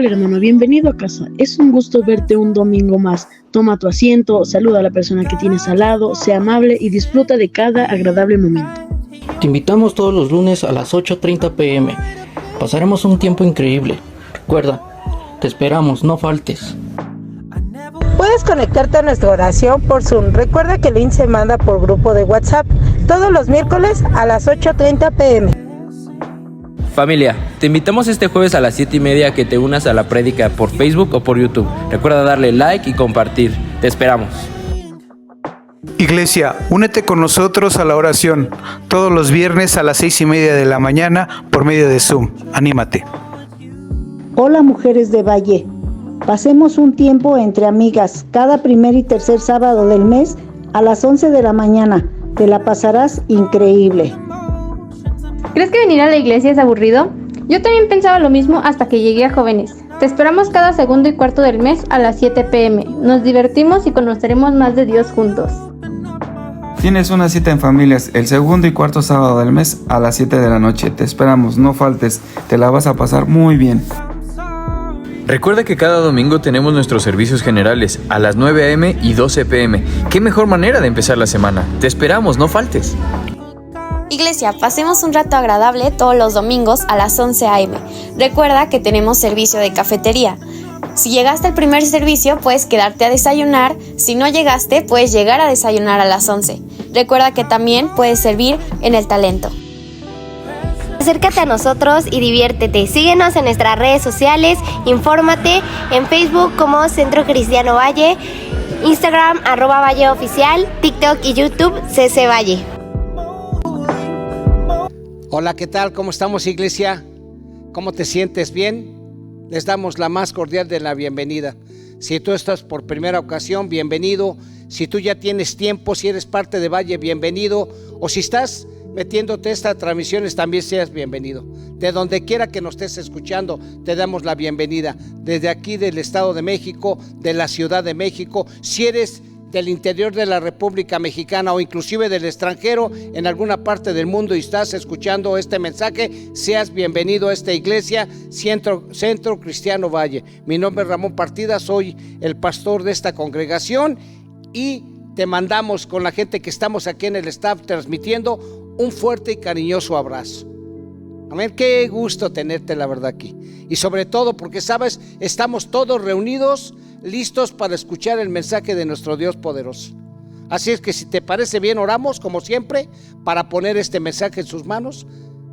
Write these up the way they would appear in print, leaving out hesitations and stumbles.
Hola hermano, bienvenido a casa. Es un gusto verte un domingo más. Toma tu asiento, saluda a la persona que tienes al lado, sea amable y disfruta de cada agradable momento. Te invitamos todos los lunes a las 8:30 p.m. Pasaremos un tiempo increíble. Recuerda, te esperamos, no faltes. Puedes conectarte a nuestra oración por Zoom. Recuerda que el link se manda por grupo de WhatsApp todos los miércoles a las 8:30 p.m. Familia, te invitamos este jueves a las 7:30 a que te unas a la prédica por Facebook o por YouTube. Recuerda darle like y compartir. Te esperamos. Iglesia, únete con nosotros a la oración todos los viernes a las 6:30 de la mañana por medio de Zoom. Anímate. Hola mujeres de Valle, pasemos un tiempo entre amigas cada primer y tercer sábado del mes a las 11 de la mañana. Te la pasarás increíble. ¿Crees que venir a la iglesia es aburrido? Yo también pensaba lo mismo hasta que llegué a Jóvenes. Te esperamos cada segundo y cuarto del mes a las 7 p.m. Nos divertimos y conoceremos más de Dios juntos. Tienes una cita en Familias el segundo y cuarto sábado del mes a las 7 de la noche. Te esperamos, no faltes, te la vas a pasar muy bien. Recuerda que cada domingo tenemos nuestros servicios generales a las 9 a.m. y 12 p.m. ¿Qué mejor manera de empezar la semana? Te esperamos, no faltes. Iglesia, pasemos un rato agradable todos los domingos a las 11 a.m. Recuerda que tenemos servicio de cafetería. Si llegaste al primer servicio, puedes quedarte a desayunar. Si no llegaste, puedes llegar a desayunar a las 11. Recuerda que también puedes servir en el talento. Acércate a nosotros y diviértete. Síguenos en nuestras redes sociales, infórmate en Facebook como Centro Cristiano Valle, Instagram @Valle Oficial, TikTok y YouTube CC Valle. Hola, ¿qué tal? ¿Cómo estamos, iglesia? ¿Cómo te sientes? ¿Bien? Les damos la más cordial de la bienvenida. Si tú estás por primera ocasión, bienvenido. Si tú ya tienes tiempo, si eres parte de Valle, bienvenido. O si estás metiéndote estas transmisiones, también seas bienvenido. De donde quiera que nos estés escuchando, te damos la bienvenida. Desde aquí del Estado de México, de la Ciudad de México. Si eres del interior de la República Mexicana o inclusive del extranjero, en alguna parte del mundo y estás escuchando este mensaje, seas bienvenido a esta iglesia, Centro Cristiano Valle. Mi nombre es Ramón Partida, soy el pastor de esta congregación y te mandamos con la gente que estamos aquí en el staff transmitiendo un fuerte y cariñoso abrazo. Amén, qué gusto tenerte la verdad aquí. Y sobre todo porque sabes, estamos todos reunidos, listos para escuchar el mensaje de nuestro Dios poderoso. Así es que si te parece bien, oramos como siempre para poner este mensaje en sus manos.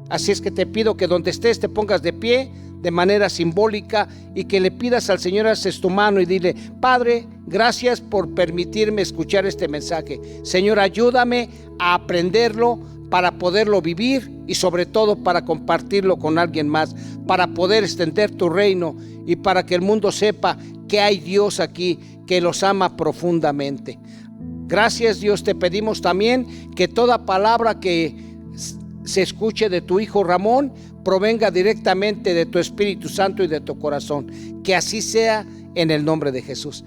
Así es que te pido que donde estés te pongas de pie de manera simbólica y que le pidas al Señor, haces tu mano y dile: Padre, gracias por permitirme escuchar este mensaje. Señor, ayúdame a aprenderlo para poderlo vivir y sobre todo para compartirlo con alguien más, para poder extender tu reino y para que el mundo sepa que hay Dios aquí, que los ama profundamente. Gracias, Dios, te pedimos también que toda palabra que se escuche de tu Hijo Ramón provenga directamente de tu Espíritu Santo y de tu corazón. Que así sea en el nombre de Jesús.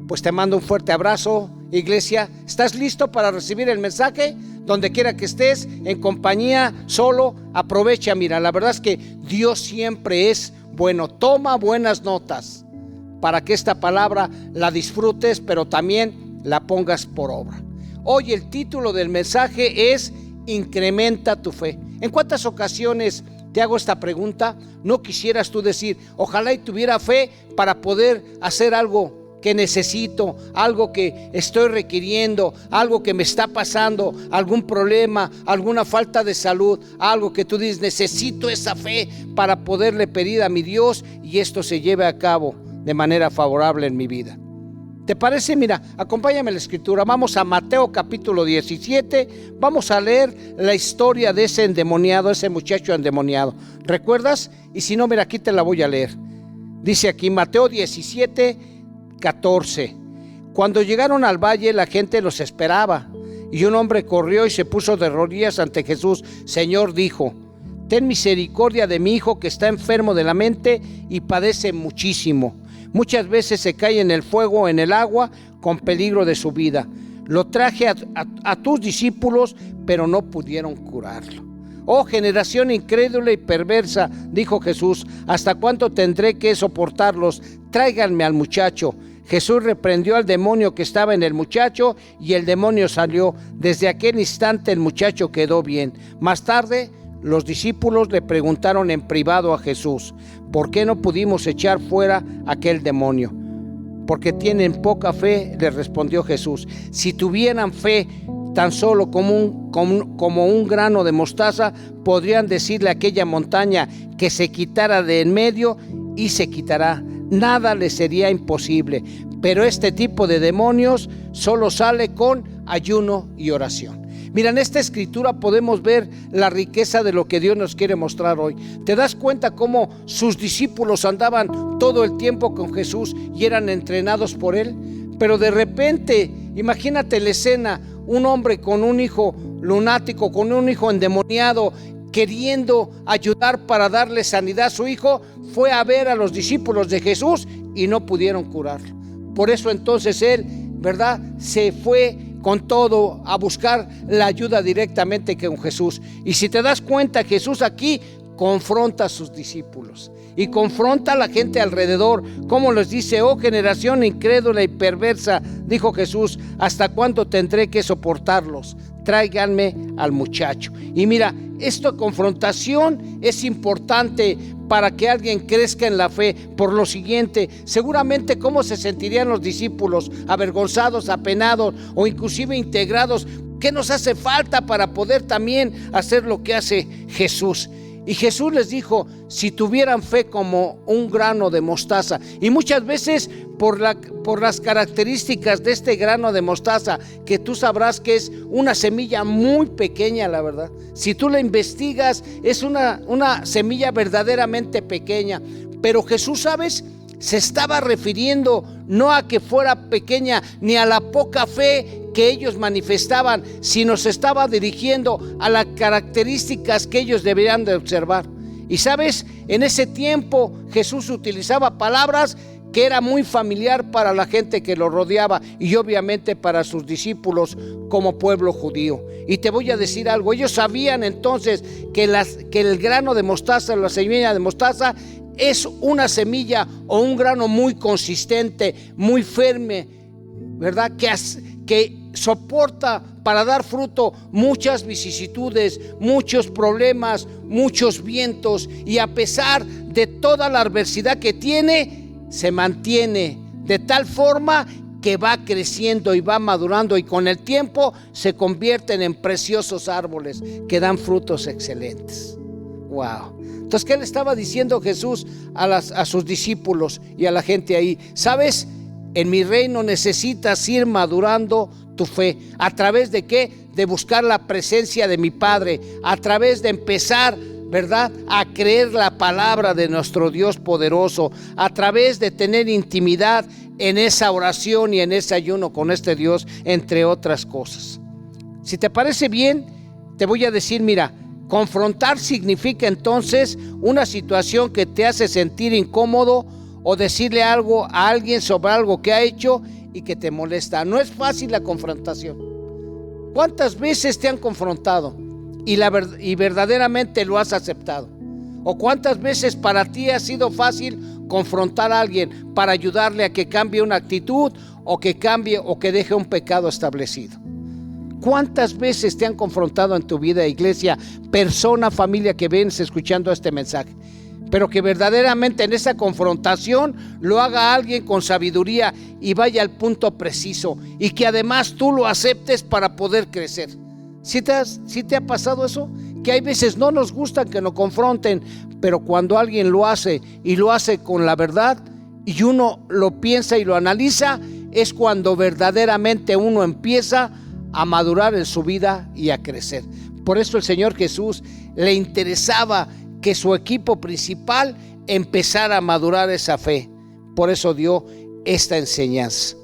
Pues te mando un fuerte abrazo, iglesia. ¿Estás listo para recibir el mensaje? Donde quiera que estés, en compañía, solo, aprovecha. Mira, la verdad es que Dios siempre es bueno. Toma buenas notas para que esta palabra la disfrutes, pero también la pongas por obra. Hoy el título del mensaje es Incrementa tu fe. ¿En cuántas ocasiones te hago esta pregunta? ¿No quisieras tú decir, ojalá y tuviera fe para poder hacer algo que necesito, algo que estoy requiriendo, algo que me está pasando, algún problema, alguna falta de salud, algo que tú dices, necesito esa fe para poderle pedir a mi Dios y esto se lleve a cabo de manera favorable en mi vida? ¿Te parece? Mira, acompáñame a la escritura. Vamos a Mateo capítulo 17. Vamos a leer la historia de ese endemoniado, ese muchacho endemoniado. ¿Recuerdas? Y si no, mira, aquí te la voy a leer. Dice aquí Mateo 17:14. Cuando llegaron al valle, la gente los esperaba. Y un hombre corrió y se puso de rodillas ante Jesús. Señor, dijo, ten misericordia de mi hijo que está enfermo de la mente y padece muchísimo. Muchas veces se cae en el fuego o en el agua con peligro de su vida. Lo traje a tus discípulos, pero no pudieron curarlo. Oh generación incrédula y perversa, dijo Jesús, ¿hasta cuánto tendré que soportarlos? Tráiganme al muchacho. Jesús reprendió al demonio que estaba en el muchacho y el demonio salió. Desde aquel instante el muchacho quedó bien. Más tarde, los discípulos le preguntaron en privado a Jesús, ¿por qué no pudimos echar fuera aquel demonio? Porque tienen poca fe, le respondió Jesús. Si tuvieran fe tan solo como un grano de mostaza, podrían decirle a aquella montaña que se quitara de en medio y se quitará. Nada les sería imposible. Pero este tipo de demonios solo sale con ayuno y oración. Mira, en esta escritura podemos ver la riqueza de lo que Dios nos quiere mostrar hoy. ¿Te das cuenta cómo sus discípulos andaban todo el tiempo con Jesús y eran entrenados por Él? Pero de repente, imagínate la escena, un hombre con un hijo lunático, con un hijo endemoniado, queriendo ayudar para darle sanidad a su hijo, fue a ver a los discípulos de Jesús y no pudieron curarlo. Por eso entonces él, ¿verdad?, se fue con todo a buscar la ayuda directamente con Jesús. Y si te das cuenta, Jesús aquí confronta a sus discípulos y confronta a la gente alrededor, como les dice: oh generación incrédula y perversa, dijo Jesús, ¿hasta cuándo tendré que soportarlos? Tráiganme al muchacho. Y mira, esta confrontación es importante para que alguien crezca en la fe. Por lo siguiente, seguramente cómo se sentirían los discípulos, avergonzados, apenados o inclusive integrados. ¿Qué nos hace falta para poder también hacer lo que hace Jesús? Y Jesús les dijo: si tuvieran fe como un grano de mostaza. Y muchas veces por las características de este grano de mostaza, que tú sabrás que es una semilla muy pequeña, la verdad. Si tú la investigas, es una semilla verdaderamente pequeña. Pero Jesús, ¿sabes?, se estaba refiriendo no a que fuera pequeña ni a la poca fe que ellos manifestaban, sino se estaba dirigiendo a las características que ellos deberían de observar. Y sabes, en ese tiempo Jesús utilizaba palabras que era muy familiar para la gente que lo rodeaba y obviamente para sus discípulos como pueblo judío. Y te voy a decir algo: ellos sabían entonces que el grano de mostaza, la semilla de mostaza, es una semilla o un grano muy consistente, muy firme, ¿verdad?, que soporta para dar fruto muchas vicisitudes, muchos problemas, muchos vientos, y a pesar de toda la adversidad que tiene, se mantiene de tal forma que va creciendo y va madurando, y con el tiempo se convierten en preciosos árboles que dan frutos excelentes. Wow. Entonces, ¿qué le estaba diciendo Jesús a sus discípulos y a la gente ahí? ¿Sabes? En mi reino necesitas ir madurando tu fe. ¿A través de qué? De buscar la presencia de mi Padre, a través de empezar, ¿verdad?, a creer la palabra de nuestro Dios poderoso, a través de tener intimidad en esa oración y en ese ayuno con este Dios, entre otras cosas. Si te parece bien, te voy a decir, mira, confrontar significa entonces una situación que te hace sentir incómodo o decirle algo a alguien sobre algo que ha hecho y que te molesta. No es fácil la confrontación. ¿Cuántas veces te han confrontado y verdaderamente lo has aceptado? ¿O cuántas veces para ti ha sido fácil confrontar a alguien para ayudarle a que cambie una actitud o que cambie o que deje un pecado establecido? ¿Cuántas veces te han confrontado en tu vida, iglesia, persona, familia que vienes escuchando este mensaje? Pero que verdaderamente en esa confrontación lo haga alguien con sabiduría y vaya al punto preciso, y que además tú lo aceptes para poder crecer. ¿Sí te ha pasado eso? Que hay veces no nos gusta que nos confronten, pero cuando alguien lo hace y lo hace con la verdad y uno lo piensa y lo analiza, es cuando verdaderamente uno empieza a madurar en su vida y a crecer. Por eso el Señor Jesús le interesaba que su equipo principal empezara a madurar esa fe. Por eso dio esta enseñanza.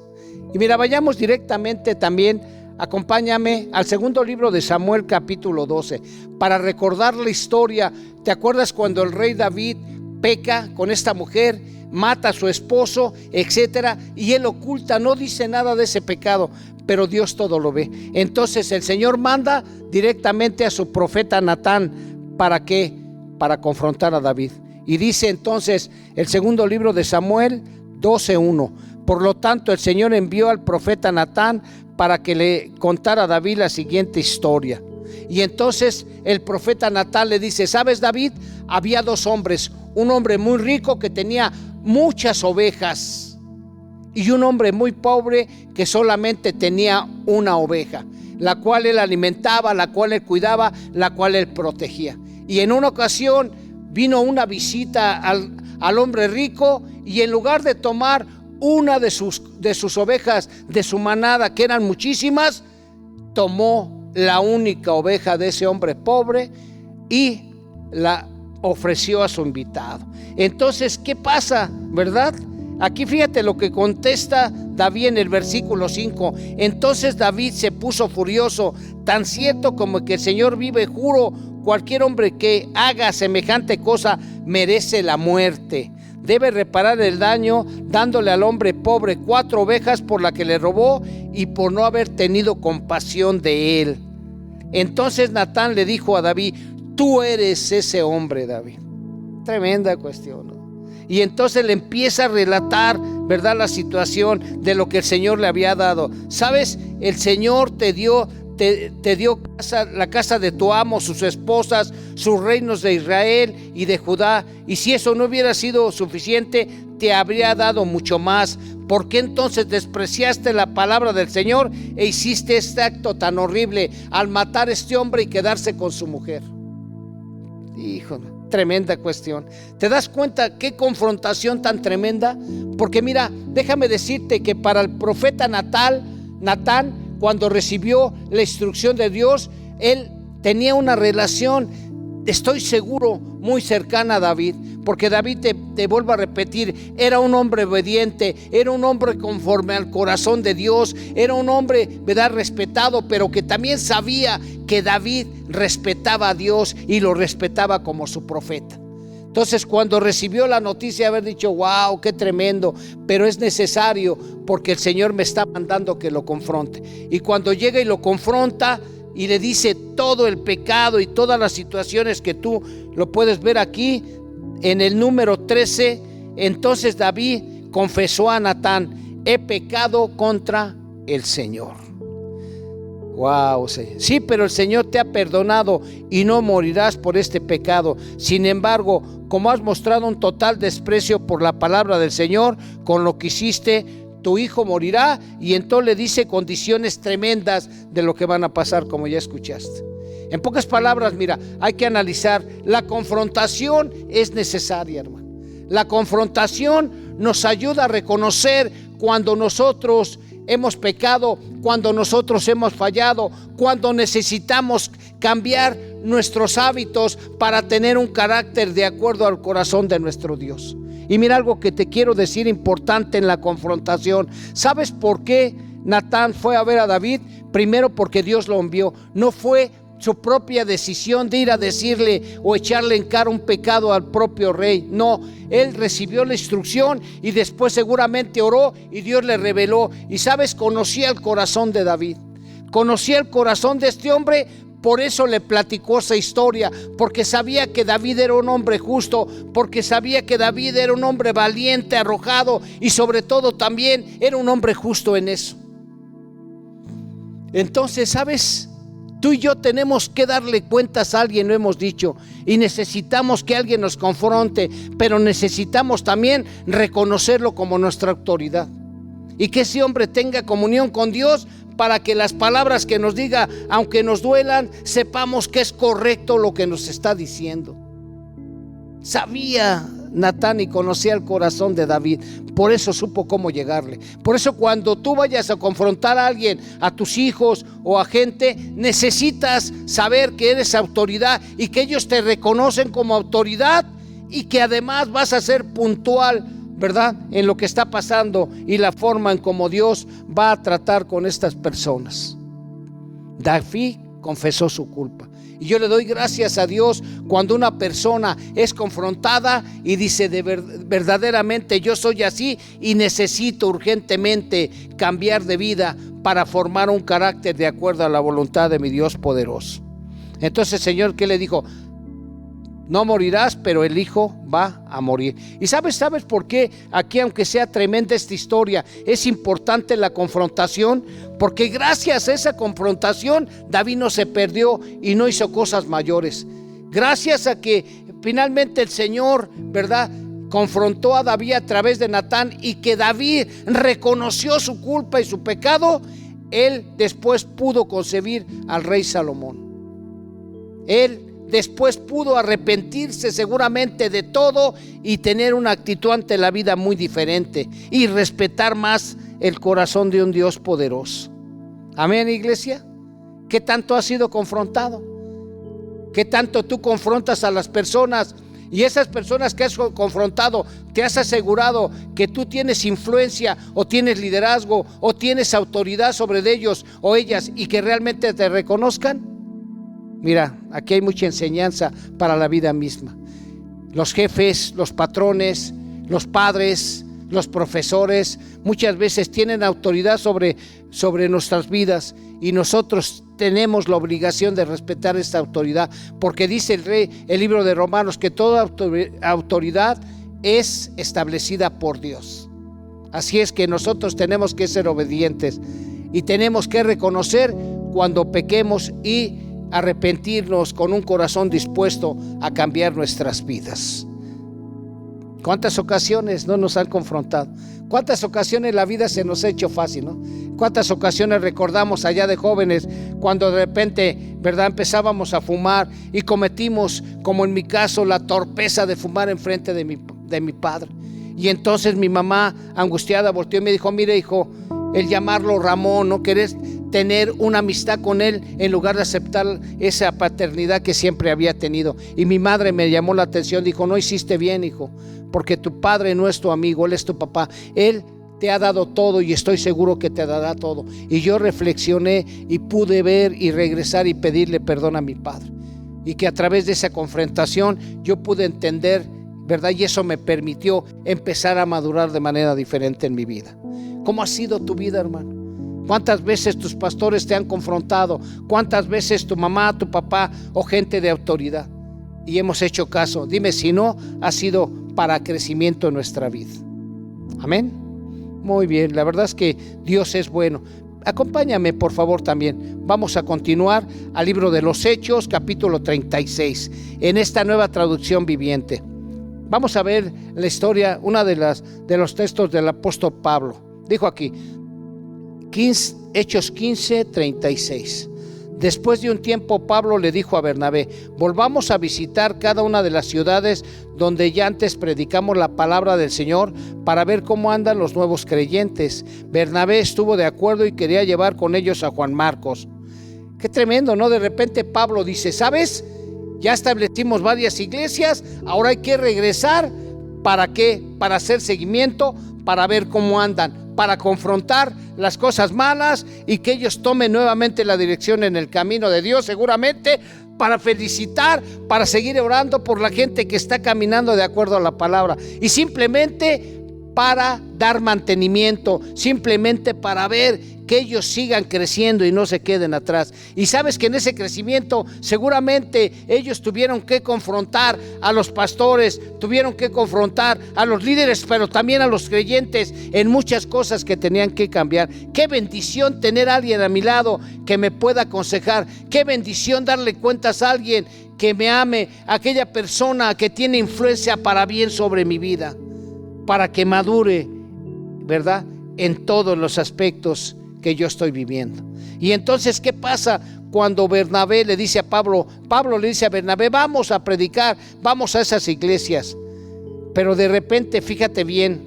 Y mira, vayamos directamente también, acompáñame al segundo libro de Samuel, capítulo 12, para recordar la historia. ¿Te acuerdas cuando el rey David peca con esta mujer? mata a su esposo, etcétera, y él oculta, no dice nada de ese pecado, pero Dios todo lo ve. Entonces el Señor manda directamente a su profeta Natán. ¿Para qué? Para confrontar a David. Y dice entonces el segundo libro de Samuel 12:1: por lo tanto el Señor envió al profeta Natán para que le contara a David la siguiente historia. Y entonces el profeta Natán le dice: ¿sabes, David? Había dos hombres, un hombre muy rico que tenía muchas ovejas y un hombre muy pobre que solamente tenía una oveja, la cual él alimentaba, la cual él cuidaba, la cual él protegía. Y en una ocasión vino una visita al hombre rico, y en lugar de tomar una de sus ovejas de su manada, que eran muchísimas, tomó la única oveja de ese hombre pobre y la ofreció a su invitado. Entonces, ¿qué pasa, verdad? Aquí fíjate lo que contesta David en el versículo 5. Entonces David se puso furioso: tan cierto como que el Señor vive, juro, cualquier hombre que haga semejante cosa merece la muerte. Debe reparar el daño dándole al hombre pobre 4 ovejas por la que le robó y por no haber tenido compasión de él. Entonces Natán le dijo a David: tú eres ese hombre, David. Tremenda cuestión, ¿no? Y entonces le empieza a relatar, ¿verdad?, la situación de lo que el Señor le había dado. ¿Sabes? El Señor te dio casa, la casa de tu amo, sus esposas, sus reinos de Israel y de Judá. Y si eso no hubiera sido suficiente, te habría dado mucho más. ¿Por qué entonces despreciaste la palabra del Señor e hiciste este acto tan horrible al matar a este hombre y quedarse con su mujer? Híjole, tremenda cuestión. ¿Te das cuenta qué confrontación tan tremenda? Porque mira, déjame decirte que para el profeta Natán, cuando recibió la instrucción de Dios, él tenía una relación, estoy seguro, muy cercana a David. Porque David, te vuelvo a repetir, era un hombre obediente, era un hombre conforme al corazón de Dios, era un hombre, ¿verdad?, respetado, pero que también sabía que David respetaba a Dios y lo respetaba como su profeta. Entonces, cuando recibió la noticia de haber dicho: wow, qué tremendo, pero es necesario porque el Señor me está mandando que lo confronte. Y cuando llega y lo confronta y le dice todo el pecado y todas las situaciones que tú lo puedes ver aquí en el número 13, entonces David confesó a Natán: he pecado contra el Señor. Wow, sí, pero el Señor te ha perdonado y no morirás por este pecado. Sin embargo, como has mostrado un total desprecio por la palabra del Señor, con lo que hiciste, tu hijo morirá. Y entonces le dice condiciones tremendas de lo que van a pasar, como ya escuchaste. En pocas palabras, mira, hay que analizar. La confrontación es necesaria, hermano. La confrontación nos ayuda a reconocer cuando nosotros hemos pecado, cuando nosotros hemos fallado, cuando necesitamos cambiar nuestros hábitos para tener un carácter de acuerdo al corazón de nuestro Dios. Y mira algo que te quiero decir importante en la confrontación. ¿Sabes por qué Natán fue a ver a David? Primero, porque Dios lo envió. No fue su propia decisión de ir a decirle o echarle en cara un pecado al propio rey. No, él recibió la instrucción y después seguramente oró y Dios le reveló. Y sabes, conocía el corazón de David, conocía el corazón de este hombre. Por eso le platicó esa historia, porque sabía que David era un hombre justo, porque sabía que David era un hombre valiente, arrojado, y sobre todo también era un hombre justo en eso. Entonces, ¿sabes? Tú y yo tenemos que darle cuentas a alguien, lo hemos dicho, y necesitamos que alguien nos confronte, pero necesitamos también reconocerlo como nuestra autoridad y que ese hombre tenga comunión con Dios para que las palabras que nos diga, aunque nos duelan, sepamos que es correcto lo que nos está diciendo. Sabía Natán y conocía el corazón de David, por eso supo cómo llegarle. Por eso cuando tú vayas a confrontar a alguien, a tus hijos o a gente, necesitas saber que eres autoridad y que ellos te reconocen como autoridad y que además vas a ser puntual, ¿verdad?, en lo que está pasando y la forma en cómo Dios va a tratar con estas personas. David confesó su culpa. Y yo le doy gracias a Dios cuando una persona es confrontada y dice verdaderamente yo soy así y necesito urgentemente cambiar de vida para formar un carácter de acuerdo a la voluntad de mi Dios poderoso. Entonces el Señor, ¿qué le dijo? No morirás, pero el hijo va a morir. ¿Y sabes por qué? Aquí, aunque sea tremenda esta historia, es importante la confrontación, porque gracias a esa confrontación David no se perdió y no hizo cosas mayores. Gracias a que finalmente el Señor, ¿verdad?, confrontó a David a través de Natán y que David reconoció su culpa y su pecado, él después pudo concebir al rey Salomón. Él después pudo arrepentirse seguramente de todo y tener una actitud ante la vida muy diferente y respetar más el corazón de un Dios poderoso. Amén, iglesia. ¿Qué tanto has sido confrontado? ¿Qué tanto tú confrontas a las personas? Y esas personas que has confrontado, ¿te has asegurado que tú tienes influencia o tienes liderazgo o tienes autoridad sobre ellos o ellas y que realmente te reconozcan? Mira, aquí hay mucha enseñanza para la vida misma. Los jefes, los patrones, los padres, los profesores, muchas veces tienen autoridad sobre nuestras vidas y nosotros tenemos la obligación de respetar esta autoridad, porque dice el libro de Romanos que toda autoridad es establecida por Dios. Así es que nosotros tenemos que ser obedientes y tenemos que reconocer cuando pequemos y arrepentirnos con un corazón dispuesto a cambiar nuestras vidas. ¿Cuántas ocasiones no nos han confrontado? ¿Cuántas ocasiones la vida se nos ha hecho fácil, no? ¿Cuántas ocasiones recordamos allá de jóvenes cuando de repente, ¿verdad?, empezábamos a fumar y cometimos, como en mi caso, la torpeza de fumar enfrente de mi padre? Y entonces mi mamá, angustiada, volteó y me dijo: mire, hijo, el llamarlo Ramón, ¿no querés tener una amistad con él en lugar de aceptar esa paternidad que siempre había tenido? Y mi madre me llamó la atención, dijo: no hiciste bien, hijo, porque tu padre no es tu amigo, él es tu papá. Él te ha dado todo y estoy seguro que te dará todo. Y yo reflexioné y pude ver y regresar y pedirle perdón a mi padre. Y que a través de esa confrontación yo pude entender, ¿verdad? Y eso me permitió empezar a madurar de manera diferente en mi vida. ¿Cómo ha sido tu vida, hermano? ¿Cuántas veces tus pastores te han confrontado? ¿Cuántas veces tu mamá, tu papá o gente de autoridad? Y hemos hecho caso. Dime si no ha sido para crecimiento en nuestra vida. Amén. Muy bien, la verdad es que Dios es bueno. Acompáñame, por favor, también. Vamos a continuar al libro de los Hechos, capítulo 36, en esta nueva traducción viviente. Vamos a ver la historia, una de los textos del apóstol Pablo. Dijo aquí, Hechos 15, 36. Después de un tiempo, Pablo le dijo a Bernabé: volvamos a visitar cada una de las ciudades donde ya antes predicamos la palabra del Señor para ver cómo andan los nuevos creyentes. Bernabé estuvo de acuerdo y quería llevar con ellos a Juan Marcos. Qué tremendo, ¿no? De repente Pablo dice: ¿sabes? Ya establecimos varias iglesias, ahora hay que regresar. ¿Para qué? Para hacer seguimiento, para ver cómo andan, para confrontar las cosas malas y que ellos tomen nuevamente la dirección en el camino de Dios, seguramente para felicitar, para seguir orando por la gente que está caminando de acuerdo a la palabra y simplemente para dar mantenimiento, simplemente para ver que ellos sigan creciendo y no se queden atrás. Y sabes que en ese crecimiento seguramente ellos tuvieron que confrontar a los pastores, tuvieron que confrontar a los líderes, pero también a los creyentes en muchas cosas que tenían que cambiar. Qué bendición tener a alguien a mi lado que me pueda aconsejar. Qué bendición darle cuentas a alguien que me ame, aquella persona que tiene influencia para bien sobre mi vida, para que madure, ¿verdad?, en todos los aspectos que yo estoy viviendo. Y entonces, ¿qué pasa cuando Bernabé le dice a Pablo le dice a Bernabé: vamos a predicar, vamos a esas iglesias? Pero de repente, fíjate bien,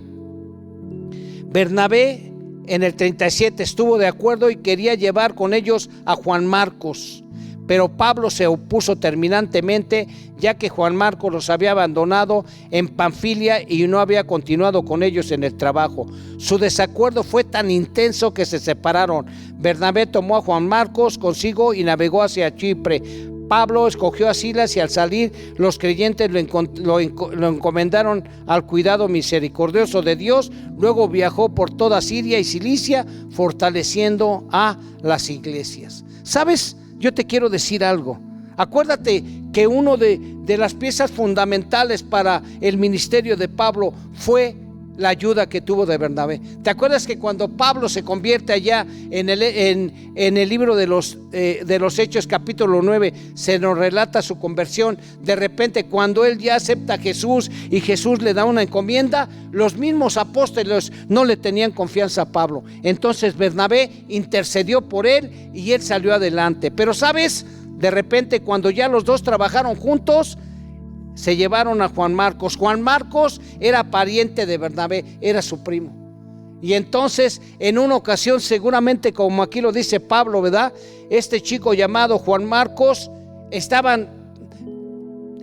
Bernabé en el 37 estuvo de acuerdo y quería llevar con ellos a Juan Marcos. Pero Pablo se opuso terminantemente, ya que Juan Marcos los había abandonado en Panfilia y no había continuado con ellos en el trabajo. Su desacuerdo fue tan intenso que se separaron. Bernabé tomó a Juan Marcos consigo y navegó hacia Chipre. Pablo escogió a Silas y al salir los creyentes lo encomendaron al cuidado misericordioso de Dios. Luego viajó por toda Siria y Cilicia fortaleciendo a las iglesias. ¿Sabes? Yo te quiero decir algo. Acuérdate que uno de las piezas fundamentales para el ministerio de Pablo fue la ayuda que tuvo de Bernabé. ¿Te acuerdas que cuando Pablo se convierte allá en el libro de los Hechos capítulo 9, se nos relata su conversión? De repente, cuando él ya acepta a Jesús y Jesús le da una encomienda, los mismos apóstoles no le tenían confianza a Pablo. Entonces Bernabé intercedió por él y él salió adelante. Pero ¿sabes? De repente, cuando ya los dos trabajaron juntos, se llevaron a Juan Marcos. Juan Marcos era pariente de Bernabé, era su primo. Y entonces, en una ocasión, seguramente como aquí lo dice Pablo, ¿verdad? Este chico llamado Juan Marcos estaban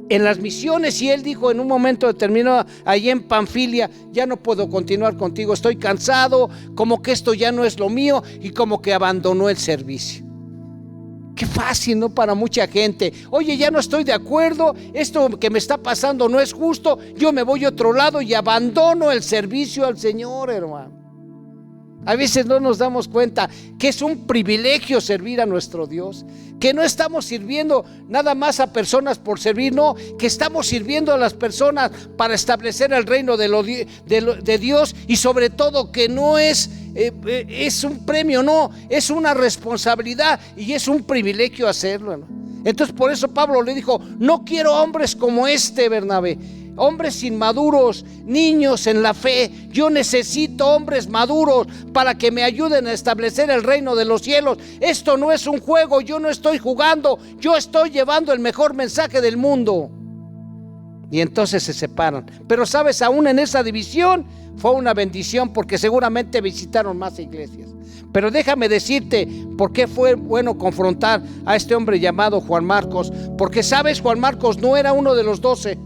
en las misiones y él dijo en un momento determinado allí en Panfilia: ya no puedo continuar contigo, estoy cansado, como que esto ya no es lo mío, y como que abandonó el servicio. Qué fácil, ¿no? Para mucha gente. Oye, ya no estoy de acuerdo, esto que me está pasando no es justo, yo me voy a otro lado y abandono el servicio al Señor, hermano. A veces no nos damos cuenta que es un privilegio servir a nuestro Dios, que no estamos sirviendo nada más a personas por servir, no, que estamos sirviendo a las personas para establecer el reino de Dios, y sobre todo que no es un premio, no, es una responsabilidad y es un privilegio hacerlo, ¿no? Entonces por eso Pablo le dijo: no quiero hombres como Bernabé, hombres inmaduros, niños en la fe. Yo necesito hombres maduros para que me ayuden a establecer el reino de los cielos. Esto no es un juego, yo no estoy jugando, yo estoy llevando el mejor mensaje del mundo. Y entonces se separan. Pero sabes, aún en esa división fue una bendición, porque seguramente visitaron más iglesias. Pero déjame decirte por qué fue bueno confrontar a este hombre llamado Juan Marcos. Porque sabes, Juan Marcos no era uno de los 12.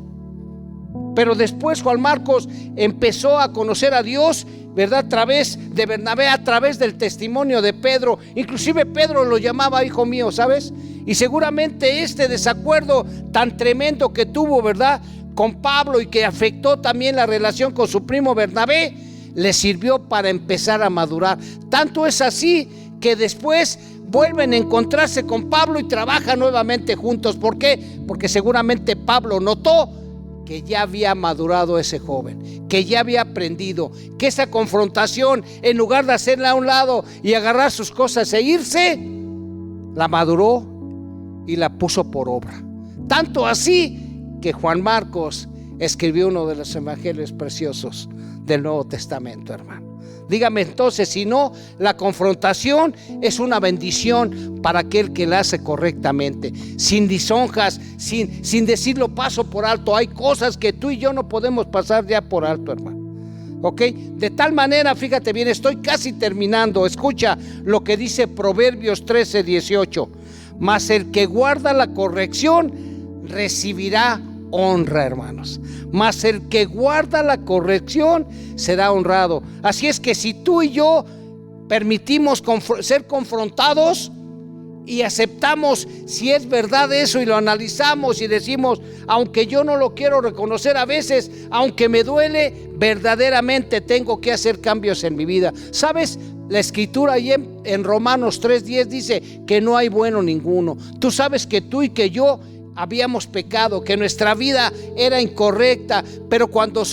Pero después Juan Marcos empezó a conocer a Dios, ¿verdad? A través de Bernabé, a través del testimonio de Pedro. Inclusive Pedro lo llamaba hijo mío, ¿sabes? Y seguramente este desacuerdo tan tremendo que tuvo, ¿verdad?, con Pablo, y que afectó también la relación con su primo Bernabé, le sirvió para empezar a madurar. Tanto es así que después vuelven a encontrarse con Pablo y trabajan nuevamente juntos. ¿Por qué? Porque seguramente Pablo notó que ya había madurado ese joven, que ya había aprendido, que esa confrontación, en lugar de hacerla a un lado y agarrar sus cosas e irse, la maduró y la puso por obra. Tanto así que Juan Marcos escribió uno de los evangelios preciosos del Nuevo Testamento, hermano. Dígame entonces, si no, la confrontación es una bendición para aquel que la hace correctamente, sin lisonjas, sin decirlo paso por alto. Hay cosas que tú y yo no podemos pasar ya por alto, hermano. ¿Ok? De tal manera, fíjate bien, estoy casi terminando. Escucha lo que dice Proverbios 13:18. Mas el que guarda la corrección recibirá honra, hermanos. Mas el que guarda la corrección será honrado. Así es que si tú y yo permitimos ser confrontados y aceptamos si es verdad eso, y lo analizamos y decimos: aunque yo no lo quiero reconocer a veces, aunque me duele, verdaderamente tengo que hacer cambios en mi vida. ¿Sabes? La escritura ahí en Romanos 3:10 dice que no hay bueno ninguno. Tú sabes que tú y que yo habíamos pecado, que nuestra vida era incorrecta, pero cuando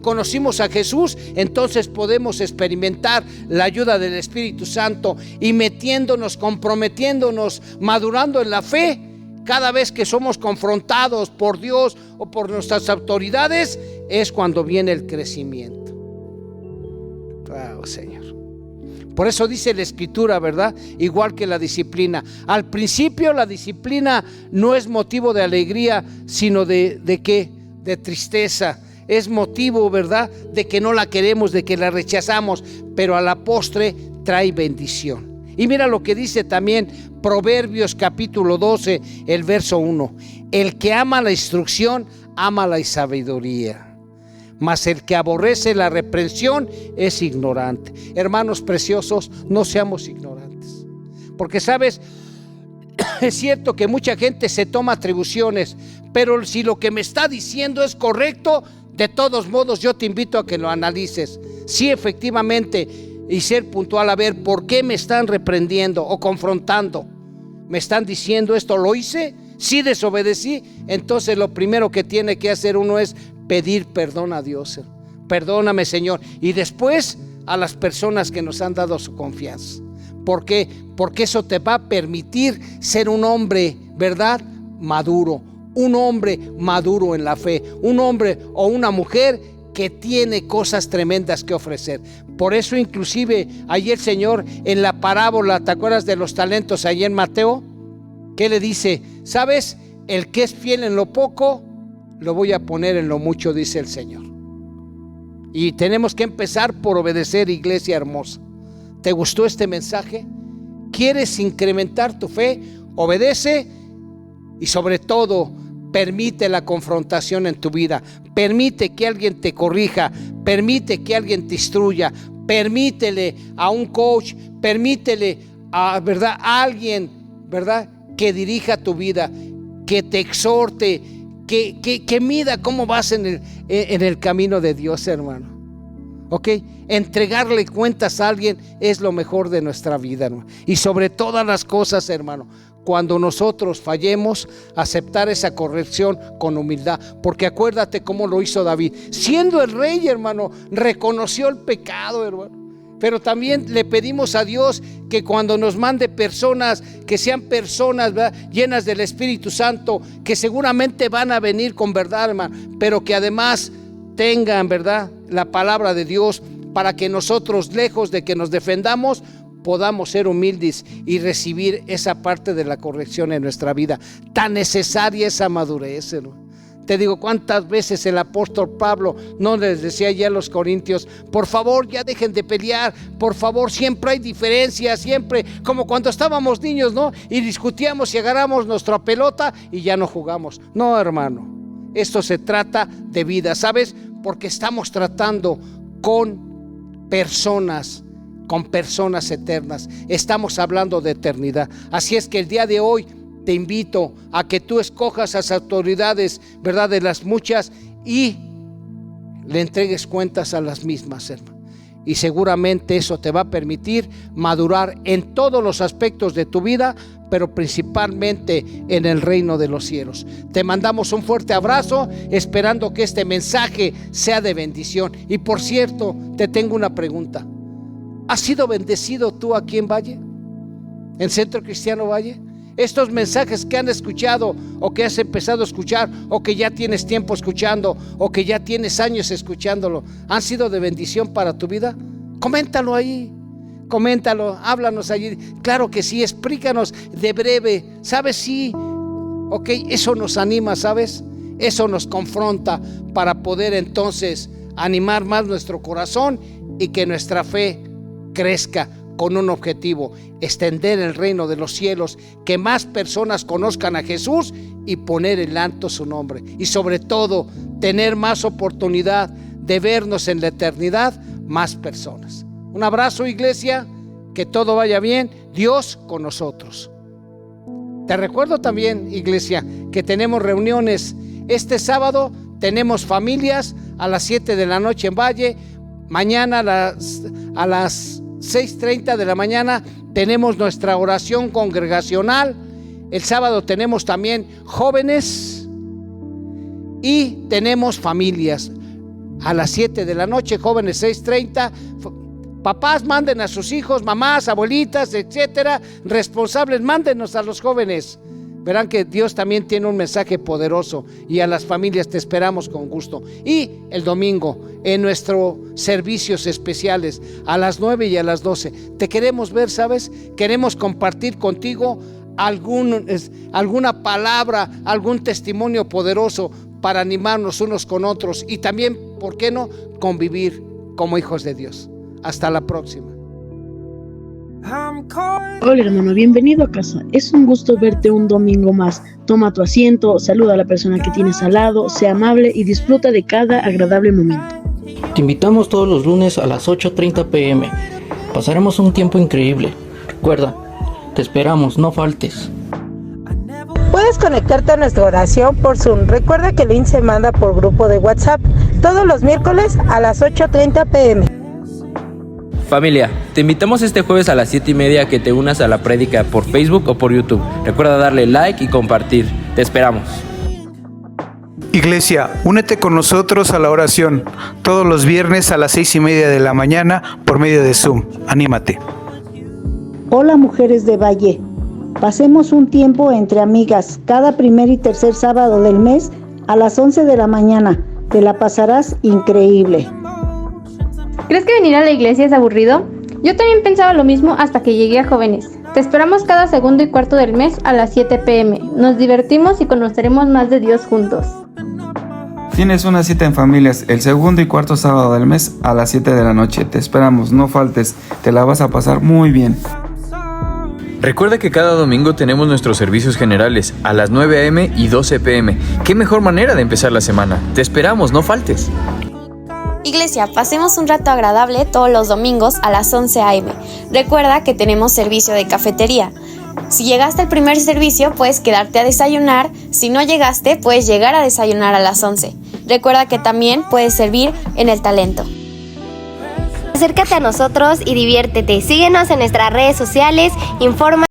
conocimos a Jesús, entonces podemos experimentar la ayuda del Espíritu Santo, y metiéndonos, comprometiéndonos, madurando en la fe. Cada vez que somos confrontados por Dios o por nuestras autoridades, es cuando viene el crecimiento. Wow, Señor. Por eso dice la escritura, ¿verdad? Igual que la disciplina. Al principio la disciplina no es motivo de alegría, sino ¿de qué? De tristeza. Es motivo, ¿verdad?, de que no la queremos, de que la rechazamos, pero a la postre trae bendición. Y mira lo que dice también Proverbios capítulo 12, el verso 1. El que ama la instrucción, ama la sabiduría. Mas el que aborrece la reprensión es ignorante. Hermanos preciosos, no seamos ignorantes. Porque sabes, es cierto que mucha gente se toma atribuciones, pero si lo que me está diciendo es correcto, de todos modos yo te invito a que lo analices. Sí, efectivamente, y ser puntual, a ver, ¿por qué me están reprendiendo o confrontando? ¿Me están diciendo esto lo hice? Sí, desobedecí. Entonces lo primero que tiene que hacer uno es pedir perdón a Dios. Perdóname, Señor. Y después a las personas que nos han dado su confianza. ¿Por qué? Porque eso te va a permitir ser un hombre, ¿verdad? Maduro. Un hombre maduro en la fe. Un hombre o una mujer que tiene cosas tremendas que ofrecer. Por eso inclusive ayer el Señor en la parábola, ¿te acuerdas de los talentos ahí en Mateo? ¿Qué le dice? ¿Sabes? El que es fiel en lo poco, lo voy a poner en lo mucho, dice el Señor. Y tenemos que empezar por obedecer, iglesia hermosa. ¿Te gustó este mensaje? ¿Quieres incrementar tu fe? Obedece y sobre todo permite la confrontación en tu vida. Permite que alguien te corrija, permite que alguien te instruya, permítele a un coach, permítele a, ¿verdad?, a alguien, ¿verdad?, que dirija tu vida, que te exhorte, que mida cómo vas en el camino de Dios, hermano. ¿Ok? Entregarle cuentas a alguien es lo mejor de nuestra vida, hermano. Y sobre todas las cosas, hermano, cuando nosotros fallemos, aceptar esa corrección con humildad. Porque acuérdate cómo lo hizo David. Siendo el rey, hermano, reconoció el pecado, hermano. Pero también le pedimos a Dios que cuando nos mande personas, que sean personas, ¿verdad?, llenas del Espíritu Santo, que seguramente van a venir con verdad, hermano, pero que además tengan, ¿verdad?, la palabra de Dios, para que nosotros, lejos de que nos defendamos, podamos ser humildes y recibir esa parte de la corrección en nuestra vida. Tan necesaria esa madurez, hermano. Te digo, cuántas veces el apóstol Pablo no les decía ya a los corintios: por favor, ya dejen de pelear, por favor, siempre hay diferencias, siempre, como cuando estábamos niños, ¿no? Y discutíamos y agarramos nuestra pelota y ya no jugamos. No, hermano, esto se trata de vida, ¿sabes? Porque estamos tratando con personas eternas, estamos hablando de eternidad. Así es que el día de hoy te invito a que tú escojas a las autoridades, ¿verdad?, de las muchas, y le entregues cuentas a las mismas, hermano. Y seguramente eso te va a permitir madurar en todos los aspectos de tu vida, pero principalmente en el reino de los cielos. Te mandamos un fuerte abrazo, esperando que este mensaje sea de bendición. Y por cierto, te tengo una pregunta. ¿Has sido bendecido tú aquí en Valle? ¿En Centro Cristiano Valle? Estos mensajes que han escuchado, o que has empezado a escuchar, o que ya tienes tiempo escuchando, o que ya tienes años escuchándolo, ¿han sido de bendición para tu vida? Coméntalo ahí, coméntalo, háblanos allí. Claro que sí, explícanos de breve. ¿Sabes? Sí, ok, eso nos anima, ¿sabes? Eso nos confronta para poder entonces animar más nuestro corazón y que nuestra fe crezca con un objetivo: extender el reino de los cielos, que más personas conozcan a Jesús y poner en alto su nombre. Y sobre todo, tener más oportunidad de vernos en la eternidad, más personas. Un abrazo, iglesia, que todo vaya bien, Dios con nosotros. Te recuerdo también, iglesia, que tenemos reuniones este sábado, tenemos familias a las 7 de la noche en Valle. Mañana a las 6:30 de la mañana tenemos nuestra oración congregacional. El sábado tenemos también jóvenes y tenemos familias. A las 7 de la noche, jóvenes 6:30. Papás, manden a sus hijos, mamás, abuelitas, etcétera, responsables, mándenos a los jóvenes. Verán que Dios también tiene un mensaje poderoso, y a las familias te esperamos con gusto. Y el domingo, en nuestros servicios especiales, a las 9 y a las 12, te queremos ver, ¿sabes? Queremos compartir contigo alguna palabra, algún testimonio poderoso para animarnos unos con otros, y también, ¿por qué no?, convivir como hijos de Dios. Hasta la próxima. Hola, hermano, bienvenido a casa. Es un gusto verte un domingo más. Toma tu asiento, saluda a la persona que tienes al lado, sea amable y disfruta de cada agradable momento. Te invitamos todos los lunes a las 8:30 p.m. Pasaremos un tiempo increíble. Recuerda, te esperamos, no faltes. Puedes conectarte a nuestra oración por Zoom. Recuerda que el link se manda por grupo de WhatsApp todos los miércoles a las 8:30 p.m. Familia, te invitamos este jueves a las 7:30 a que te unas a la prédica por Facebook o por YouTube. Recuerda darle like y compartir. Te esperamos. Iglesia, únete con nosotros a la oración todos los viernes a las 6:30 de la mañana por medio de Zoom. Anímate. Hola mujeres de Valle, pasemos un tiempo entre amigas cada primer y tercer sábado del mes a las 11 de la mañana. Te la pasarás increíble. ¿Crees que venir a la iglesia es aburrido? Yo también pensaba lo mismo hasta que llegué a Jóvenes. Te esperamos cada segundo y cuarto del mes a las 7 p.m. Nos divertimos y conoceremos más de Dios juntos. Tienes una cita en familias el segundo y cuarto sábado del mes a las 7 de la noche. Te esperamos, no faltes, te la vas a pasar muy bien. Recuerda que cada domingo tenemos nuestros servicios generales a las 9 a.m. y 12 p.m. ¿Qué mejor manera de empezar la semana? Te esperamos, no faltes. Iglesia, pasemos un rato agradable todos los domingos a las 11 a.m. Recuerda que tenemos servicio de cafetería. Si llegaste al primer servicio, puedes quedarte a desayunar. Si no llegaste, puedes llegar a desayunar a las 11. Recuerda que también puedes servir en el talento. Acércate a nosotros y diviértete. Síguenos en nuestras redes sociales, informa